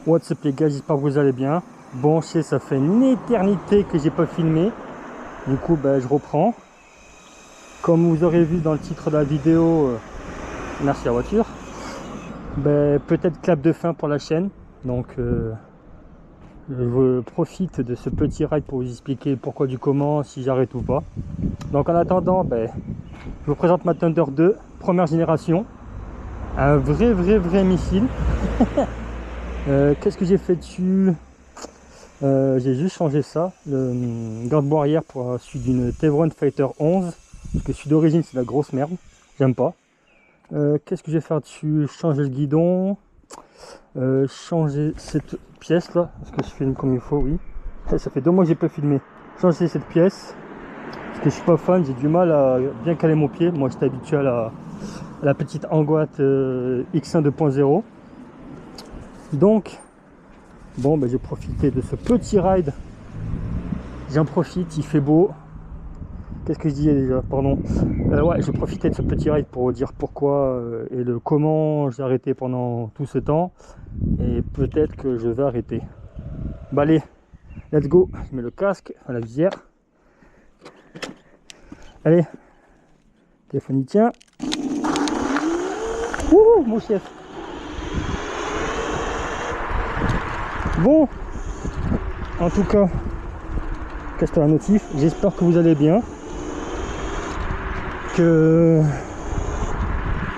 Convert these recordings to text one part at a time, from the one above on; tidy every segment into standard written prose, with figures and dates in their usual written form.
What's up les gars, j'espère que vous allez bien. Bon, je sais, ça fait une éternité que j'ai pas filmé. Du coup, je reprends. Comme vous aurez vu dans le titre de la vidéo, merci la voiture. Peut-être clap de fin pour la chaîne. Donc, je profite de ce petit ride pour vous expliquer pourquoi du comment, si j'arrête ou pas. Donc, en attendant, je vous présente ma Thunder 2, première génération. Un vrai missile. Qu'est-ce que j'ai fait dessus? J'ai juste changé ça, le garde-boue arrière pour celui d'une Tevron Fighter 11, parce que celui d'origine c'est de la grosse merde, j'aime pas. Qu'est-ce que je vais faire dessus? Changer le guidon, changer cette pièce là, parce que je filme comme il faut, oui. Ça fait 2 mois que j'ai pas filmé. Changer cette pièce, parce que je suis pas fan, j'ai du mal à bien caler mon pied. Moi j'étais habitué à la petite Angouat X1 2.0. Donc, bon, j'ai profité de ce petit ride. J'en profite, il fait beau. Qu'est-ce que je disais déjà? Pardon. Ouais, j'ai profité de ce petit ride pour dire pourquoi et le comment j'ai arrêté pendant tout ce temps. Et peut-être que je vais arrêter. Allez, let's go. Je mets le casque, la visière. Allez, téléphone il tient. Ouh, mon chef. Bon, en tout cas, casse-toi la notif. J'espère que vous allez bien. Que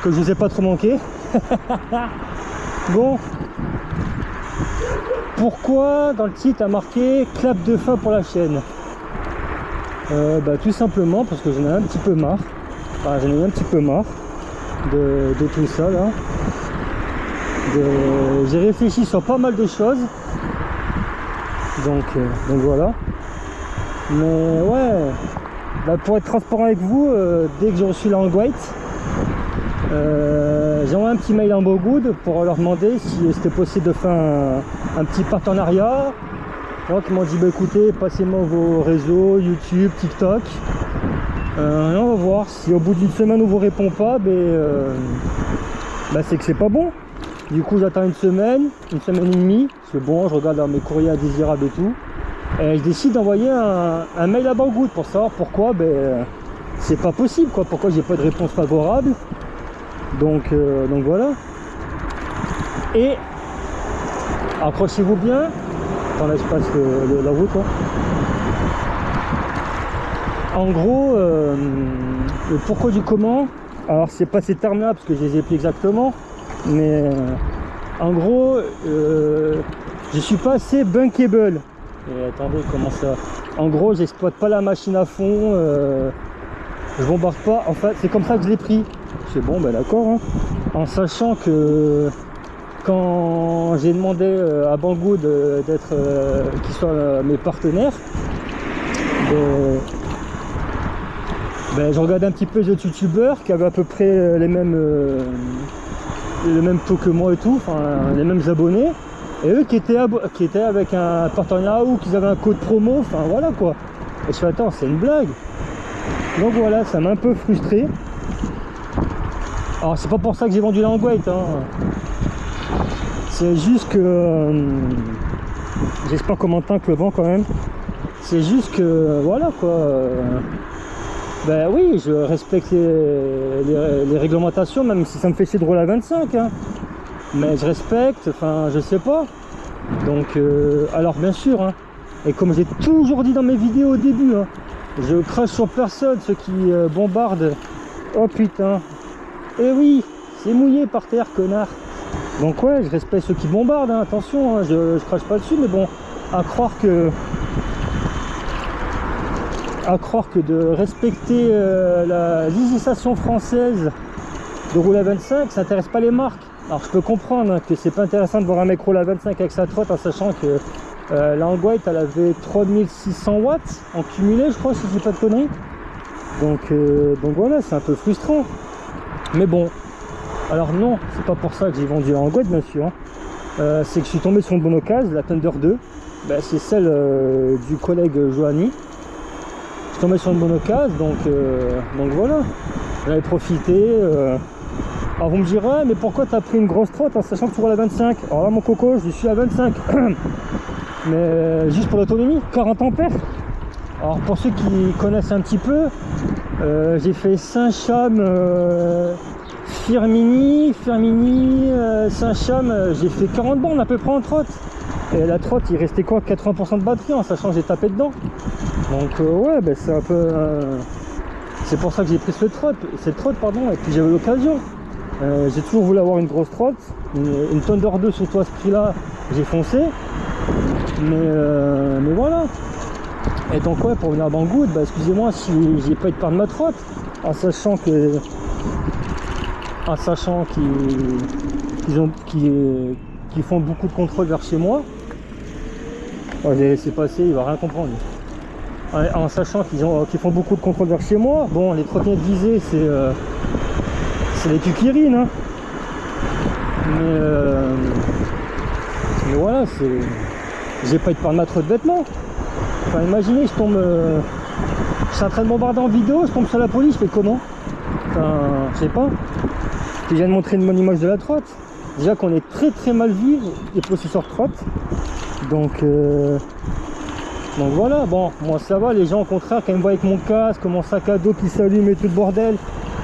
je vous ai pas trop manqué. Bon, pourquoi dans le titre a marqué clap de fin pour la chaîne? Tout simplement parce que j'en ai un petit peu marre. Enfin, j'en ai un petit peu marre de tout ça là. J'ai réfléchi sur pas mal de choses. Donc voilà. Mais ouais. Pour être transparent avec vous, dès que j'ai reçu la Angouat, j'ai envoyé un petit mail en Banggood pour leur demander si c'était possible de faire un petit partenariat. Donc ils m'ont dit écoutez, passez-moi vos réseaux, YouTube, TikTok. Et on va voir si au bout d'une semaine on vous répond pas, c'est que c'est pas bon. Du coup j'attends une semaine et demie. C'est bon, je regarde dans mes courriers indésirables et tout. Et je décide d'envoyer un mail à Banggood pour savoir pourquoi c'est pas possible quoi, pourquoi j'ai pas de réponse favorable. Donc voilà. Et accrochez-vous bien. Attends là je passe la route là. En gros, le pourquoi du comment, alors c'est pas ces termes là parce que je les ai plus exactement, mais en gros je suis pas assez bankable. Et attendez, comment ça? En gros, j'exploite pas la machine à fond, je bombarde pas. En fait, c'est comme ça que je l'ai pris. C'est bon, d'accord. Hein. En sachant que quand j'ai demandé à Banggood d'être, qu'ils soient mes partenaires, je regardais un petit peu les autres youtubeurs qui avaient à peu près le même taux que moi et tout, enfin les mêmes abonnés. Et eux qui étaient avec un partenariat ou qu'ils avaient un code promo, enfin voilà quoi. Et je fais attends, c'est une blague. Donc voilà, ça m'a un peu frustré. Alors c'est pas pour ça que j'ai vendu la Angouat, hein. C'est juste que j'espère qu'on m'entend que le vent quand même. C'est juste que voilà quoi. Oui, je respecte les réglementations, même si ça me fait chier de rouler à 25. Hein. Mais je respecte, enfin je sais pas. Donc alors bien sûr hein, et comme j'ai toujours dit dans mes vidéos au début hein, je crache sur personne, ceux qui bombardent. Oh putain. Et oui, c'est mouillé par terre connard. Donc ouais, je respecte ceux qui bombardent hein, attention hein, je crache pas dessus, mais bon, à croire que de respecter la législation française de rouler à 25, ça intéresse pas les marques. Alors je peux comprendre hein, que c'est pas intéressant de voir un mec rouler à 25 avec sa trotte en sachant que la Angouat elle avait 3600 watts en cumulé je crois si je dis pas de conneries. Donc voilà, c'est un peu frustrant. Mais bon, alors non, c'est pas pour ça que j'ai vendu la Angouat bien sûr. Hein. C'est que je suis tombé sur une bonne occasion, la Thunder 2. C'est celle du collègue Johanny. Je suis tombé sur une bonne occasion, donc voilà. J'en ai profité. Alors vous me direz, mais pourquoi tu as pris une grosse trotte en sachant que tu roules à 25? Alors là mon coco, je suis à 25. Mais juste pour l'autonomie, 40 ampères. Alors pour ceux qui connaissent un petit peu, j'ai fait Saint-Cham, Firminy, Saint-Cham, j'ai fait 40 bornes à peu près en trotte. Et la trotte, il restait quoi, 80% de batterie en sachant que j'ai tapé dedans. Donc ouais, ben c'est un peu... c'est pour ça que j'ai pris cette trotte, pardon, et puis j'avais l'occasion. J'ai toujours voulu avoir une grosse trotte, une Thunder 2 surtout à ce prix-là, j'ai foncé. Mais voilà. Et donc ouais, pour venir à Banggood, bah excusez-moi si j'ai pas eu de part de ma trotte, en sachant qu'ils font beaucoup de contrôles vers chez moi. Oh, j'ai laissé passer, il va rien comprendre. En sachant qu'ils font beaucoup de contrôles vers chez moi. Bon, les trottinettes visées, c'est les cuquirines, hein. Mais voilà, j'ai pas eu de part de ma trotte bêtement. Enfin, imaginez, je suis en train de bombarder en vidéo, je tombe sur la police, je fais comment? Enfin, je sais pas. Je viens de montrer une bonne image de la trotte. Déjà qu'on est très très mal vu, les possesseurs de trotte. Donc voilà, bon, moi ça va, les gens au contraire, quand ils me voient avec mon casque, mon sac à dos qui s'allume et tout le bordel,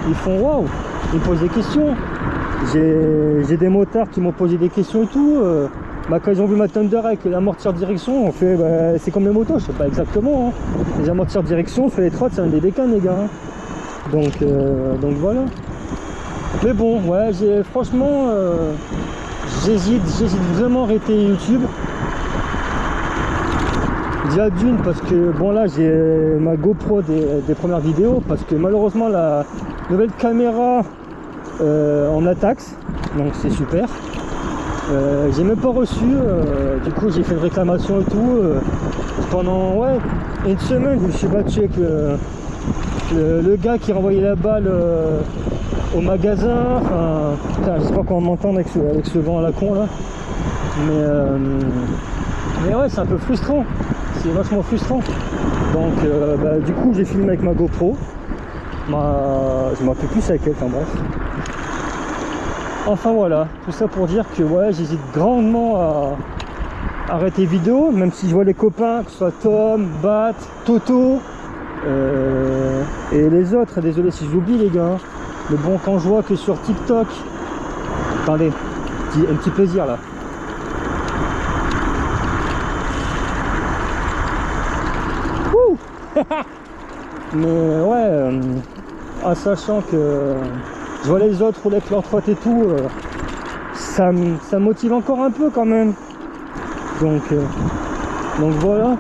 ils font waouh, ils me posent des questions. J'ai des motards qui m'ont posé des questions et tout. Bah, quand ils ont vu ma Thunder avec l'amortisseur direction, on fait bah, c'est comme les motos, je sais pas exactement. Hein. Les amortisseurs direction sur les trottes, c'est un des bécanes les gars. Hein. Donc voilà. Mais bon, ouais, franchement, j'hésite vraiment à arrêter YouTube. Déjà d'une parce que bon là j'ai ma GoPro des premières vidéos, parce que malheureusement la nouvelle caméra en Atax, donc c'est super. J'ai même pas reçu, du coup j'ai fait une réclamation et tout. Pendant ouais, une semaine je me suis battu avec le gars qui renvoyait la balle au magasin. Enfin, j'espère qu'on m'entend avec ce vent à la con là. Mais ouais, c'est un peu frustrant, c'est vachement frustrant. Donc bah, du coup j'ai filmé avec ma GoPro. Je m'en rappelle plus avec elle, enfin bref. Enfin voilà, tout ça pour dire que ouais, j'hésite grandement à arrêter vidéo, même si je vois les copains, que ce soit Tom, Bat, Toto et les autres, désolé si j'oublie les gars, mais bon, quand je vois que sur TikTok, attendez, un petit plaisir là. Ouh mais ouais, en sachant que je vois les autres rouler avec leur trotte et tout, ça me motive encore un peu quand même. Donc voilà.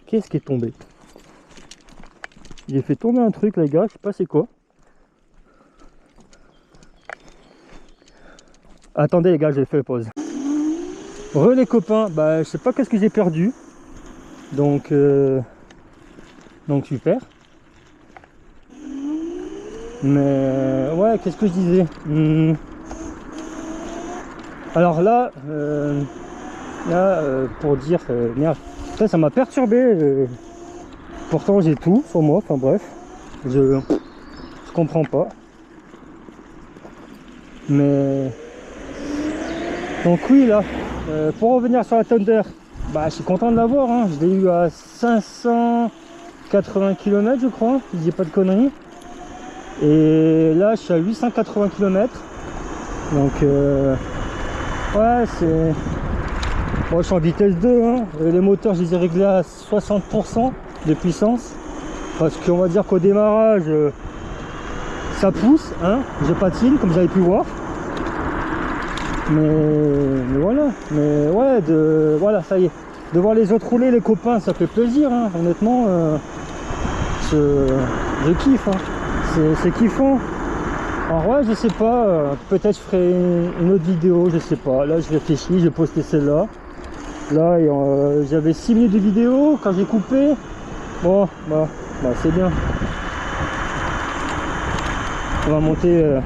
Qu'est-ce qui est tombé? J'ai fait tomber un truc les gars, je sais pas c'est quoi. Attendez les gars, j'ai fait pause. Les copains, bah je sais pas qu'est-ce que j'ai perdu. Donc super. Mais ouais, qu'est-ce que je disais? Alors là, pour dire, merde, ça m'a perturbé. Pourtant j'ai tout sur moi, enfin bref, je comprends pas. Mais donc oui là, pour revenir sur la Thunder, bah je suis content de l'avoir, hein. Je l'ai eu à 580 km je crois, si je dis pas de conneries. Et là je suis à 880 km. Donc ouais c'est... Bon, je suis en vitesse 2, hein. Les moteurs je les ai réglés à 60% de puissance. Parce qu'on va dire qu'au démarrage ça pousse, hein. Je patine comme vous avez pu voir. Mais voilà, mais ouais, voilà, ça y est, de voir les autres rouler, les copains, ça fait plaisir, hein. Honnêtement, je kiffe, hein. C'est kiffant. Alors ouais, je sais pas, peut-être je ferai une autre vidéo, je sais pas, là je réfléchis, je vais poster celle-là. Là, j'avais 6 minutes de vidéo, quand j'ai coupé, bon, bah c'est bien. On va monter...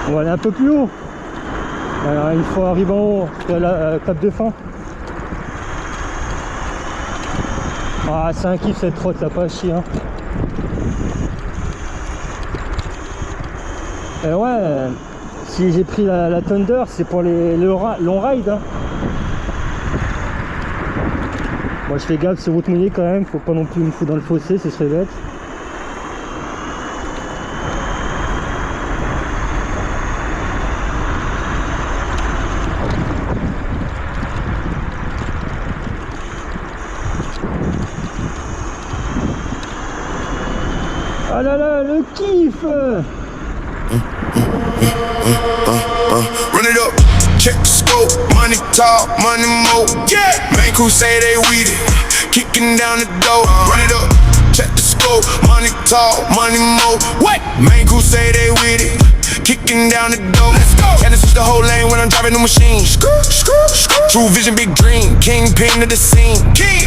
On va aller un peu plus haut. Alors, il faut arriver en haut, la cape de fin. Ah, c'est un kiff cette trotte, t'as pas à chier. Hein. Et ouais, si j'ai pris la Thunder, c'est pour le long ride. Hein. Moi je fais gaffe, c'est route mouillée quand même, faut pas non plus me foutre dans le fossé, ce serait bête. Ah là là, le kiff! Run it up, check the scope, money talk, money more. Yeah, main crew say they weed it, kicking down the door. Run it up, check the scope, money talk, money more. What? Main crew say they weed it, kicking down the door. Let's go. And it's the whole lane when I'm driving the machine. True vision, big dream, kingpin of the scene. King,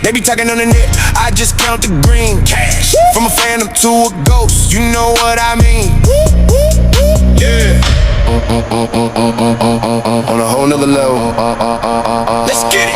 they be talking on the net. I just count the green cash. From a phantom to a ghost, you know what I mean. Yeah. On a whole nother level. Let's get it.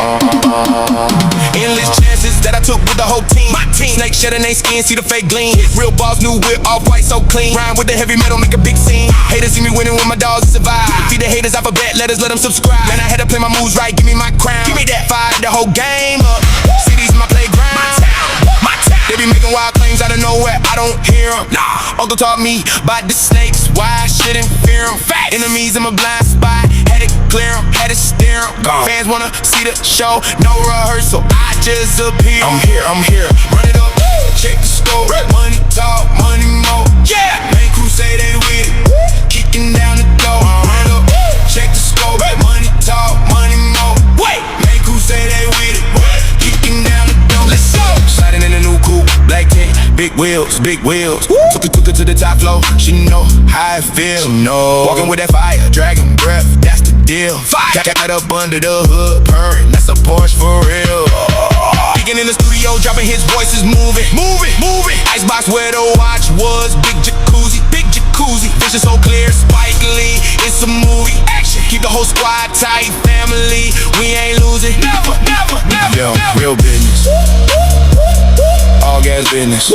Endless chances that I took with the whole team. My team. Snake shedding they skin, see the fake gleam. Real boss, new whip, all white, so clean. Rhyme with the heavy metal, make a big scene. Haters see me winning when my dogs survive. Feed the haters alphabet letters, let them subscribe. Man, I had to play my moves right, give me my crown. Give me that fire, the whole game up. Cities my playground. My town, my town. They be making wild claims out of nowhere, I don't hear them. Nah, Uncle taught me about the snakes, why I shouldn't fear them. Facts. Enemies in my blind spot, had to clear them, had to steer them. Fans wanna see the show, no rehearsal, I just appear. I'm here, run it up, check the scope. Money talk, money more. Yeah, main crew say they with it, kicking down the door. Run it up, check the scope. Money talk, money more. Wait, main crew say they with it, kicking down the door. Let's go. Sliding in a new coupe, black tint, big wheels, big wheels. Took her to the top floor, she know how I feel. No, walking with that fire, dragon breath, that's the deal. Fire, got up under the hood, purring, that's a Porsche for real. Speaking in the studio, dropping his voice is moving. Icebox where the watch was, big jacuzzi. Vision so clear, Spike Lee, it's a movie. Action, keep the whole squad tight, family, we ain't losing. Never. Yo, real business. All gas business.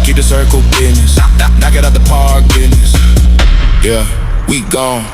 Keep the circle business. Knock it out the park business. Yeah, we gone.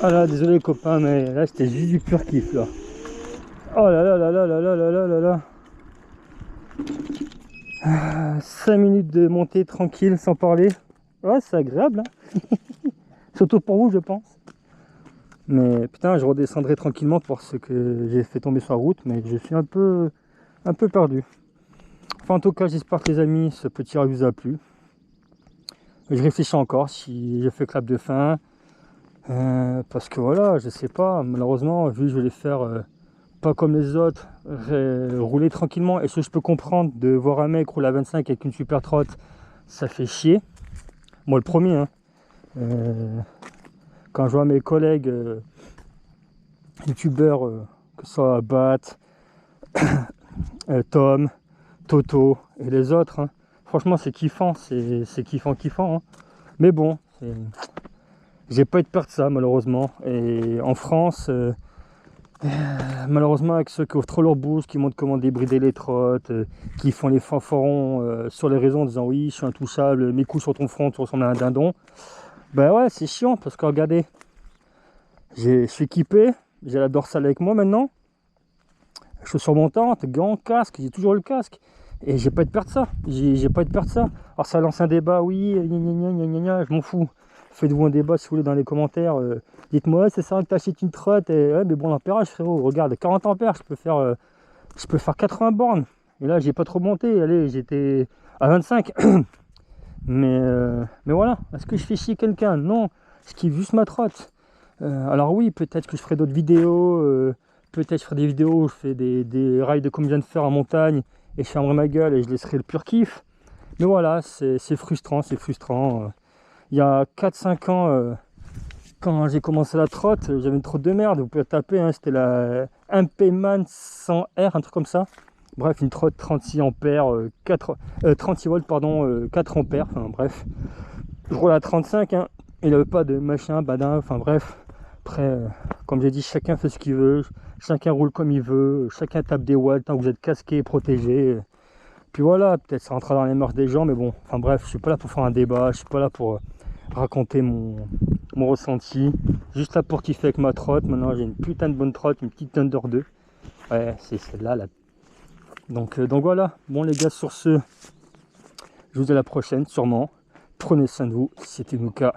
Ah là, désolé les copains, mais là c'était juste du pur kiff là. Oh là là là là là là là là là là. 5 minutes de montée tranquille sans parler. Ouais, c'est agréable, hein. Surtout pour vous, je pense. Mais putain, je redescendrai tranquillement pour ce que j'ai fait tomber sur la route, mais je suis un peu perdu. Enfin, en tout cas, j'espère que les amis, ce petit review vous a plu. Je réfléchis encore si je fais clap de fin. Parce que voilà, je sais pas, malheureusement, vu que je vais les faire pas comme les autres, rouler tranquillement, et ce que je peux comprendre de voir un mec rouler à 25 avec une super trotte, ça fait chier. Moi le premier, hein. Quand je vois mes collègues youtubeurs, que ce soit Bat, Tom, Toto et les autres, hein, franchement c'est kiffant, c'est kiffant, hein. Mais bon, j'ai pas eu de peur de ça malheureusement. Et en France, malheureusement avec ceux qui ouvrent trop leur bouche, qui montrent comment débrider les trottes, qui font les fanfarons sur les réseaux en disant oui je suis intouchable, mes coups sur ton front tu ressembles à un dindon. Ben ouais, c'est chiant parce que regardez, je suis équipé, j'ai la dorsale avec moi maintenant, chaussures montantes, gants, casque, j'ai toujours le casque. Et j'ai pas eu de peur de ça, j'ai pas eu de peur de ça. Alors ça lance un débat, oui, je m'en fous. faites-vous un débat si vous voulez dans les commentaires. Dites-moi, ouais, c'est ça que tu achètes une trotte, et ouais, mais bon, l'ampérage, frérot, regarde, 40 ampères, je peux faire 80 bornes. Et là, j'ai pas trop monté, allez, j'étais à 25. mais voilà, est-ce que je fais chier quelqu'un? Non, je kiffe juste ma trotte. Alors oui, peut-être que je ferai d'autres vidéos, peut-être je ferai des vidéos où je fais des rides comme je viens de faire en montagne, et je fermerai ma gueule et je laisserai le pur kiff. Mais voilà, c'est frustrant, c'est frustrant. Il y a 4-5 ans, quand j'ai commencé la trotte, j'avais une trotte de merde, vous pouvez taper, hein, c'était la MP-Man 100R, un truc comme ça. Bref, une trotte 36 ampères, 36 volts, pardon, 4 ampères, enfin bref. Je roule à 35, hein, il n'y avait pas de machin, badin, enfin bref. Après, comme j'ai dit, chacun fait ce qu'il veut, chacun roule comme il veut, chacun tape des watts tant que vous êtes casqué et protégé. Puis voilà, peut-être ça rentrera dans les mœurs des gens, mais bon, enfin bref, je suis pas là pour faire un débat, je suis pas là pour raconter mon ressenti, juste là pour kiffer avec ma trotte. Maintenant j'ai une putain de bonne trotte, une petite Thunder 2. Ouais, c'est celle-là, là. Donc voilà, bon les gars, sur ce, je vous dis à la prochaine, sûrement. Prenez soin de vous, c'était Nuka.